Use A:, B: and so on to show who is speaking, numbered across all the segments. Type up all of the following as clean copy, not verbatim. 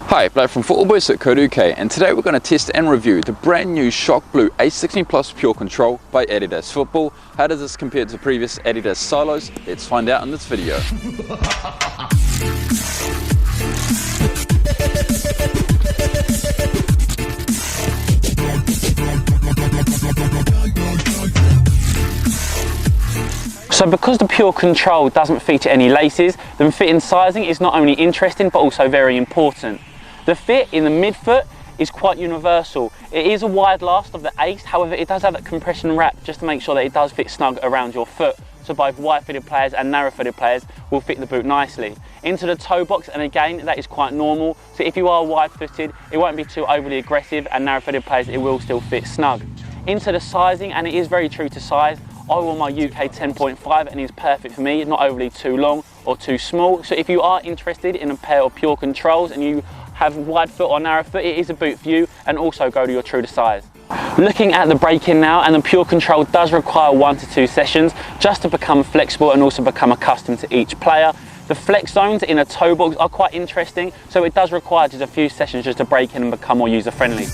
A: Hi, Blake from footballboys.co.uk, and today we're going to test and review the brand new Shock Blue A16 Plus Pure Control by Adidas Football. How does this compare to previous Adidas silos? Let's find out in this video.
B: So because the Pure Control doesn't feature any laces, the fit and sizing is not only interesting but also very important. The fit in the midfoot is quite universal. It is a wide last of the Ace, however it does have that compression wrap just to make sure that it does fit snug around your foot. So both wide-footed players and narrow-footed players will fit the boot nicely. Into the toe box, and again, that is quite normal. So if you are wide-footed, it won't be too overly aggressive, and narrow-footed players, it will still fit snug. Into the sizing, and it is very true to size. I wore my UK 10.5 and it's perfect for me, not overly too long or too small. So if you are interested in a pair of Pure Controls and you have wide foot or narrow foot, it is a boot for you, and also go to your true to size. Looking at the break-in now, and the Pure Control does require 1 to 2 sessions just to become flexible and also become accustomed to each player. The flex zones in a toe box are quite interesting, so it does require just a few sessions just to break in and become more user-friendly.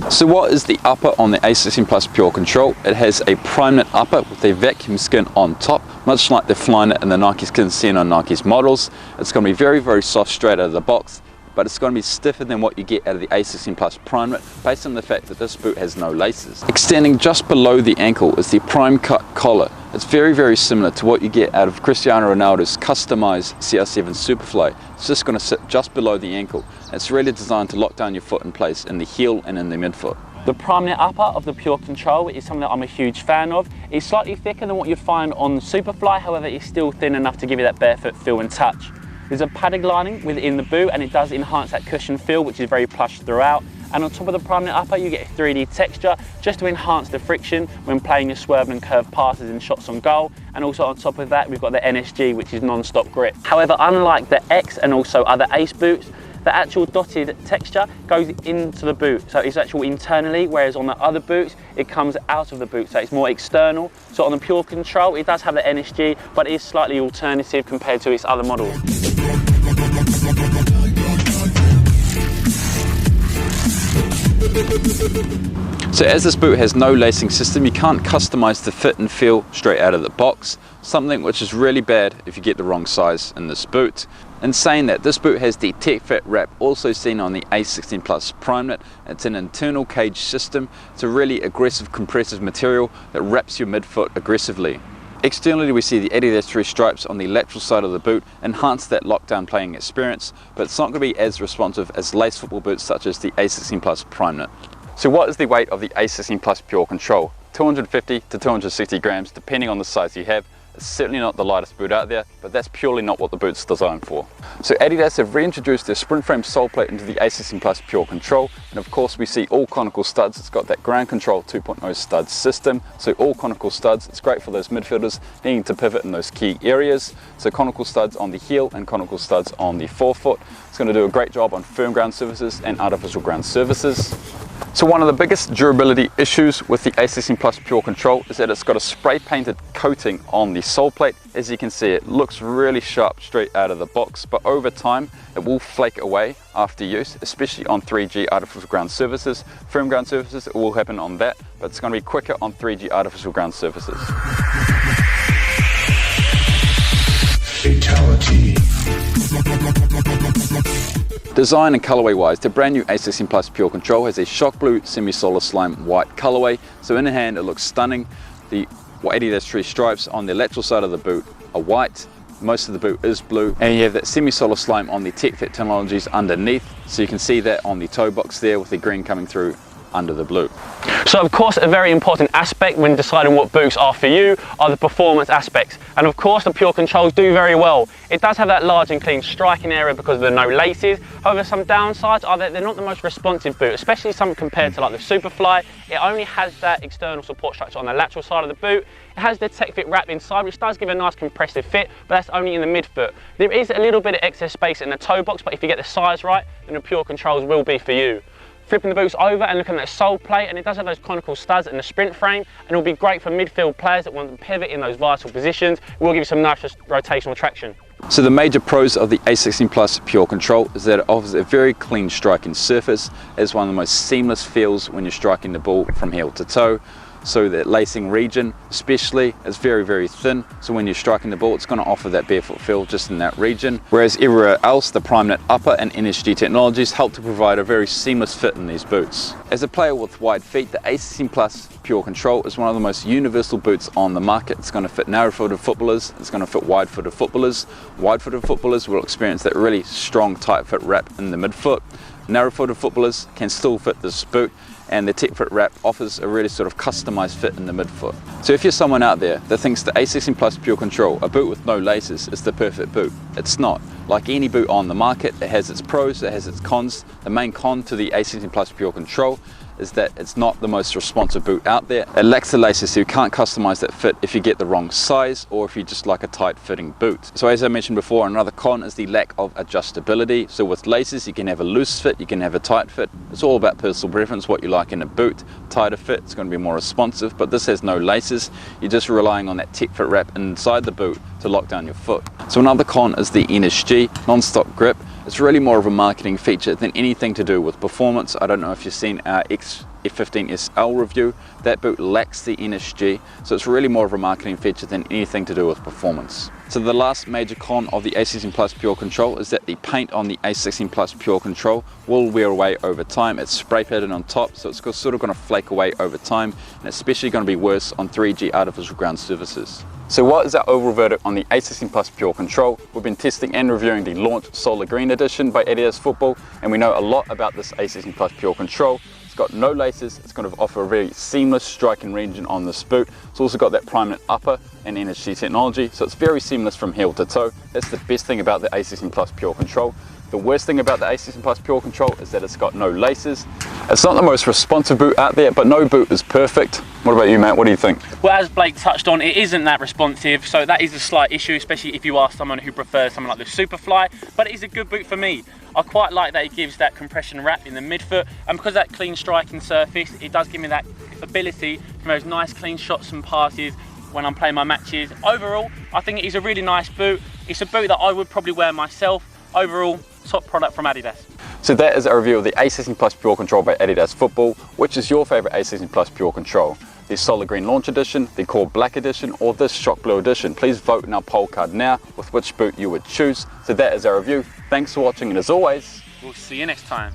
A: So what is the upper on the A16 Plus Pure Control? It has a prime knit upper with a vacuum skin on top, much like the fly knit and the Nike skin seen on Nike's models. It's going to be very, very soft straight out of the box, but it's going to be stiffer than what you get out of the A16 Plus Prime Knit based on the fact that this boot has no laces. Extending just below the ankle is the prime cut collar. It's very, very similar to what you get out of Cristiano Ronaldo's customized CR7 Superfly. It's just going to sit just below the ankle. It's really designed to lock down your foot in place in the heel and in the midfoot.
B: The prime knit upper of the Pure Control is something that I'm a huge fan of. It's slightly thicker than what you find on the Superfly, however it's still thin enough to give you that barefoot feel and touch. There's a padded lining within the boot, and it does enhance that cushion feel, which is very plush throughout. And on top of the prime knit upper, you get a 3D texture just to enhance the friction when playing your swerve and curved passes and shots on goal. And also on top of that, we've got the NSG, which is non-stop grip. However, unlike the X and also other Ace boots, the actual dotted texture goes into the boot, so it's actual internally, whereas on the other boots it comes out of the boot, so it's more external. So on the Pure Control, it does have the NSG, but it is slightly alternative compared to its other models.
A: So as this boot has no lacing system, you can't customize the fit and feel straight out of the box, something which is really bad if you get the wrong size in this boot. In saying that, this boot has the Tech Fit wrap, also seen on the A16 Plus Prime Knit. It's an internal cage system. It's a really aggressive compressive material that wraps your midfoot aggressively. Externally, we see the Adidas 3 stripes on the lateral side of the boot enhance that lockdown playing experience, but it's not going to be as responsive as lace football boots such as the A16 Plus Prime Knit. So what is the weight of the A16 Plus Pure Control? 250 to 260 grams depending on the size you have. It's certainly not the lightest boot out there, but that's purely not what the boot's designed for. So Adidas have reintroduced their sprint frame sole plate into the A16 Plus Pure Control, and of course we see all conical studs. It's got that ground control 2.0 stud system, so all conical studs. It's great for those midfielders needing to pivot in those key areas. So conical studs on the heel and conical studs on the forefoot. It's going to do a great job on firm ground surfaces and artificial ground surfaces. So one of the biggest durability issues with the A16 Plus Pure Control is that it's got a spray painted coating on the sole plate. As you can see, it looks really sharp straight out of the box, but over time it will flake away after use, especially on 3G artificial ground surfaces. Firm ground surfaces, it will happen on that, but it's going to be quicker on 3G artificial ground surfaces. Fatality. Design and colorway wise, the brand new A16 Plus Pure Control has a Shock Blue semi-solar slime white colorway. So in the hand it looks stunning. The Adidas 3 stripes on the lateral side of the boot are white. Most of the boot is blue, and you have that semi-solar slime on the Tech Fit technologies underneath. So you can see that on the toe box there with the green coming through under the blue.
B: So of course a very important aspect when deciding what boots are for you are the performance aspects, and of course the Pure Controls do very well. It does have that large and clean striking area because of the no laces. However, some downsides are that they're not the most responsive boot, especially some compared to like the Superfly. It only has that external support structure on the lateral side of the boot. It has the Tech Fit wrap inside, which does give a nice compressive fit, but that's only in the midfoot. There is a little bit of excess space in the toe box, but if you get the size right, then the Pure Controls will be for you. flipping the boots over and looking at that sole plate, and it does have those conical studs and the sprint frame, and it'll be great for midfield players that want to pivot in those vital positions. It will give you some nice rotational traction.
A: So the major pros of the A16 Plus Pure Control is that it offers a very clean striking surface. It's one of the most seamless feels when you're striking the ball from heel to toe. So that lacing region especially is very, very thin, so when you're striking the ball it's going to offer that barefoot feel just in that region, whereas everywhere else the PrimeKnit upper and NSG technologies help to provide a very seamless fit in these boots. As a player with wide feet, the A16 Plus Pure Control is one of the most universal boots on the market. It's going to fit narrow-footed footballers, it's going to fit wide-footed footballers. Wide-footed footballers will experience that really strong tight fit wrap in the midfoot. Narrow-footed footballers can still fit this boot, and the tech fit wrap offers a really sort of customized fit in the midfoot. So if you're someone out there that thinks the A16 Plus Pure Control, a boot with no laces, is the perfect boot, it's not. Like any boot on the market, it has its pros, it has its cons. The main con to the A16 Plus Pure Control is that it's not the most responsive boot out there. It lacks the laces, so you can't customize that fit if you get the wrong size or if you just like a tight fitting boot. So as I mentioned before, another con is the lack of adjustability. So with laces you can have a loose fit, you can have a tight fit. It's all about personal preference, what you like in a boot. Tighter fit, it's going to be more responsive, but this has no laces. You're just relying on that tech fit wrap inside the boot to lock down your foot. So another con is the NSG, non-stop grip. It's really more of a marketing feature than anything to do with performance. I don't know if you've seen our F15 SL review. That boot lacks the NSG, so it's really more of a marketing feature than anything to do with performance. So the last major con of the A16 Plus Pure Control is that the paint on the A16 Plus Pure Control will wear away over time. It's spray painted on top, so it's sort of going to flake away over time, and especially going to be worse on 3G artificial ground surfaces. So what is our overall verdict on the A16 Plus Pure Control? We've been testing and reviewing the launch Solar Green Edition by Adidas Football, and we know a lot about this A16 Plus Pure Control. It's got no laces, it's going to offer a very seamless striking region on this boot. It's also got that PrimeKnit upper and NSG technology, so it's very seamless from heel to toe. That's the best thing about the A16 Plus Pure Control. The worst thing about the A16 Plus Pure Control is that it's got no laces. It's not the most responsive boot out there, but no boot is perfect. What about you, Matt? What do you think?
B: Well, as Blake touched on, it isn't that responsive, so that is a slight issue, especially if you are someone who prefers something like the Superfly, but it is a good boot for me. I quite like that it gives that compression wrap in the midfoot, and because of that clean striking surface, it does give me that ability to make those nice clean shots and passes when I'm playing my matches. Overall, I think it is a really nice boot. It's a boot that I would probably wear myself. Overall, top product from Adidas.
A: So that is a review of the A16 Plus Pure Control by Adidas Football. Which is your favorite A16 Plus Pure Control? The Solar Green Launch Edition, the Core Black Edition, or this Shock Blue Edition? Please vote in our poll card now with which boot you would choose. So that is our review. Thanks for watching, and as always,
B: we'll see you next time.